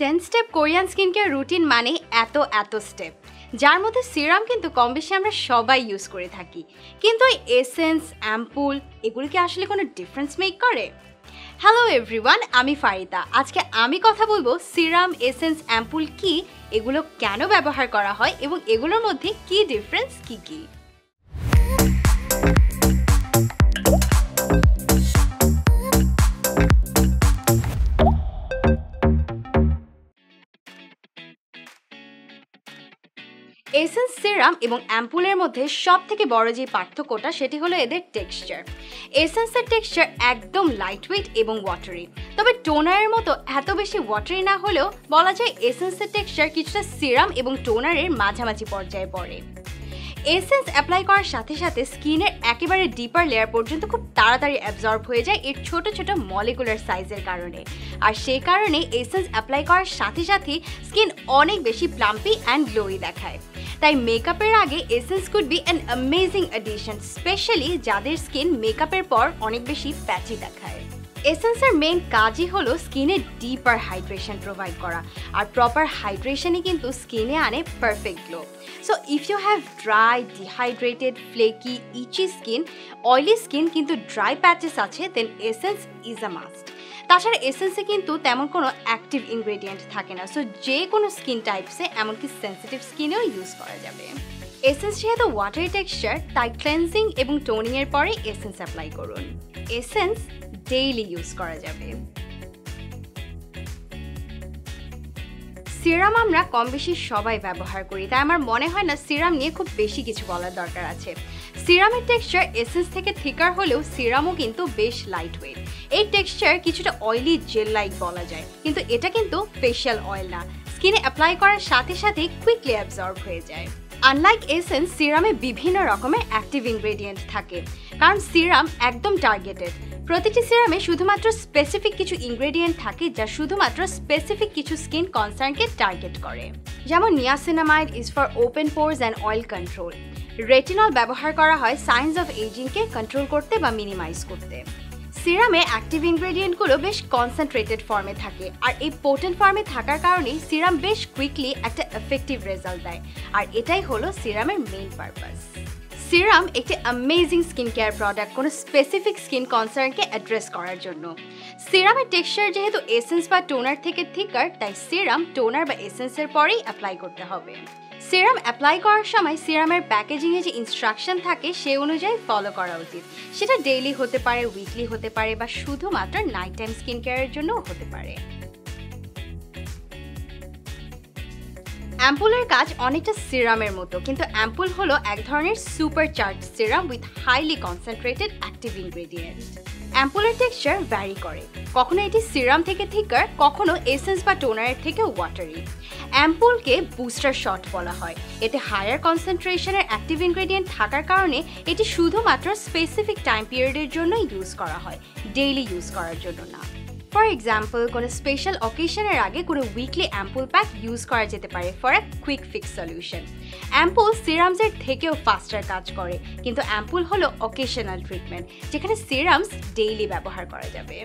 10 step Korean skin care routine মানে এত step, যার মধ্যে সিরাম কিন্তু কম বেশি আমরা সবাই ইউজ করে থাকি। কিন্তু এসেন্স, অ্যাম্পুল এগুলো কি আসলে কোনো ডিফারেন্স মেক করে? হ্যালো এভরিওয়ান, আমি ফারিদা। আজকে আমি কথা বলবো সিরাম, এসেন্স, অ্যাম্পুল কি, এগুলো কেন ব্যবহার করা হয় এবং এগুলোর মধ্যে কি ডিফারেন্স কি। এসেন্স, সিরাম এবং অ্যাম্পুলের মধ্যে সবথেকে বড় যে পার্থক্যটা সেটি হলো এদের টেক্সচার। এসেন্সের টেক্সচার একদম লাইটওয়েট এবং ওয়াটারি, তবে টোনারের মতো এত বেশি ওয়াটারি না হলেও বলা যায় এসেন্সের টেক্সচার কিছুটা সিরাম এবং টোনারের মাঝামাঝি পর্যায়ে পড়ে। এসেন্স অ্যাপ্লাই করার সাথে সাথে স্কিনের একেবারে ডিপার লেয়ার পর্যন্ত খুব তাড়াতাড়ি অ্যাবজর্ব হয়ে যায় এর ছোট ছোট মলিকুলার সাইজের কারণে, আর সেই কারণে এসেন্স অ্যাপ্লাই করার সাথে সাথে স্কিন অনেক বেশি প্লাম্পি অ্যান্ড গ্লোই দেখায়। তাই মেকআপের আগে essence could be an amazing addition, specially যাদের স্কিন মেকআপের পর অনেক বেশি প্যাচি দেখায়। এসেন্সের মেইন কাজই হলো স্কিনে ডিপার হাইড্রেশন প্রোভাইড করা, আর প্রপার হাইড্রেশনই কিন্তু স্কিনে আনে perfect glow. So if you have dry, dehydrated, flaky, itchy skin, oily skin কিন্তু ড্রাই প্যাচেস আছে, then essence is a must. তাছাড়া এসেন্সে কিন্তু তেমন কোনো অ্যাক্টিভ ইনগ্রেডিয়েন্ট থাকে না, সো যে কোনো স্কিন টাইপসে এমনকি সেন্সিটিভ স্কিনেও ইউজ করা যাবে। এসেন্স যেহেতু ওয়াটারি টেক্সচার, তাই ক্লেন্সিং এবং টোনিংয়ের পরে এসেন্স অ্যাপ্লাই করুন। এসেন্স ডেইলি ইউজ করা যাবে। সিরাম আমরা কম বেশি সবাই ব্যবহার করি, তাই আমার মনে হয় না সিরাম নিয়ে খুব বেশি কিছু বলার দরকার আছে। সিরামের টেক্সচার এসেন্স থেকে থিকার হলেও সিরামও কিন্তু বেশ লাইট ওয়েট। এই টেক্সচার কিছুটা অয়েলি জেল লাইক বলা যায়, কিন্তু এটা কিন্তু ফেশিয়াল অয়েল না, স্কিনে অ্যাপ্লাই করার সাথে সাথে কুইকলি অ্যাবজর্ব হয়ে যায়। আনলাইক এসেন্স, সিরামে বিভিন্ন রকমের অ্যাক্টিভ ইনগ্রেডিয়েন্ট থাকে, কারণ সিরাম একদম টার্গেটেড। প্রতিটি সিরামে শুধুমাত্র স্পেসিফিক কিছু ইনগ্রেডিয়েন্ট থাকে যা শুধুমাত্র স্পেসিফিক কিছু স্কিন কনসার্নকে টার্গেট করে। যেমন niacinamide is for open পোরস and oil control. Retinol ব্যবহার করা হয় সাইন্স অফ এজিংকে কন্ট্রোল করতে বা মিনিমাইজ করতে। সিরামে অ্যাক্টিভ ইনগ্রেডিয়েন্টগুলো বেশ কনসেন্ট্রেটেড ফর্মে থাকে, আর এই পোটেন্ট ফর্মে থাকার কারণেই সিরাম বেশ কুইকলি একটা এফেক্টিভ রেজাল্ট দেয়, আর এটাই হলো সিরামের মেইন পারপাস। সিরাম একটি অ্যামেজিং স্কিন কেয়ার প্রোডাক্ট কোনো স্পেসিফিক স্কিন কনসার্নকে অ্যাড্রেস করার জন্য। সিরামের টেক্সচার যেহেতু এসেন্স বা টোনার থেকে থিকার, তাই সিরাম টোনার বা এসেন্সের পরেই অ্যাপ্লাই করতে হবে। সিরাম অ্যাপ্লাই করার সময় সিরামের প্যাকেজিংয়ে যে ইনস্ট্রাকশন থাকে সে অনুযায়ী ফলো করা উচিত। সেটা ডেইলি হতে পারে, উইকলি হতে পারে, বা শুধুমাত্র নাইট টাইম স্কিন কেয়ারের জন্যও হতে পারে। অ্যাম্পুলের কাজ অনেকটা সিরামের মতো, কিন্তু অ্যাম্পুল হলো এক ধরনের super charge serum with highly concentrated active ingredient. অ্যাম্পুলের টেক্সচার ভ্যারি করে, কখনো এটি সিরাম থেকে থিকার, কখনো এসেন্স বা টোনারের থেকে ওয়াটারি। অ্যাম্পুলকে বুস্টার শট বলা হয়। এতে হায়ার কনসেন্ট্রেশনের অ্যাক্টিভ ইনগ্রেডিয়েন্ট থাকার কারণে এটি শুধুমাত্র স্পেসিফিক টাইম পিরিয়ডের জন্যই ইউজ করা হয়, ডেইলি ইউজ করার জন্য না। ফর এক্সাম্পল, কোনো স্পেশাল অকেশনের আগে কোনো উইকলি অ্যাম্পুল প্যাক ইউজ করা যেতে পারে for a quick fix solution. Ampoule সিরামসের থেকেও ফাস্টার কাজ করে, কিন্তু অ্যাম্পুল হলো অকেশনাল ট্রিটমেন্ট, যেখানে সিরামস ডেইলি ব্যবহার করা যাবে।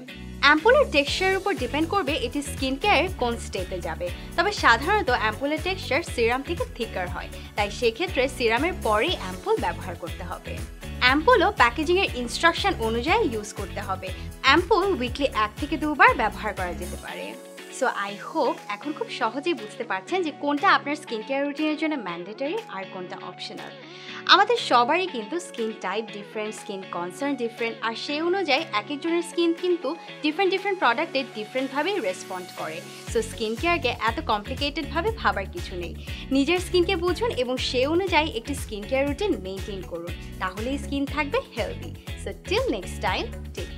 অ্যাম্পুলের টেক্সচারের উপর ডিপেন্ড করবে এটি স্কিন কেয়ারের কোন স্টেপে যাবে, তবে সাধারণত অ্যাম্পুলের টেক্সচার সিরাম থেকে থিকার হয়, তাই সেক্ষেত্রে সিরামের পরেই অ্যাম্পুল ব্যবহার করতে হবে। অ্যাম্পুলও প্যাকেজিংয়ের ইনস্ট্রাকশন অনুযায়ী ইউজ করতে হবে। অ্যাম্পুল উইকলি 1 থেকে 2 বার ব্যবহার করা যেতে পারে। সো আই হোপ এখন খুব সহজেই বুঝতে পারছেন যে কোনটা আপনার স্কিন কেয়ার রুটিনের জন্য ম্যান্ডেটরি আর কোনটা অপশনাল। আমাদের সবারই কিন্তু skin type different, skin concern different, আর সেই অনুযায়ী এক একজনের স্কিন কিন্তু ডিফারেন্ট প্রোডাক্টে ডিফারেন্টভাবেই রেসপন্ড করে। সো স্কিন কেয়ারকে এত কমপ্লিকেটেডভাবে ভাবার কিছু নেই। নিজের স্কিনকে বুঝুন এবং সেই অনুযায়ী একটি স্কিন কেয়ার রুটিন মেনটেন করুন, তাহলেই স্কিন থাকবে healthy. So till next time, take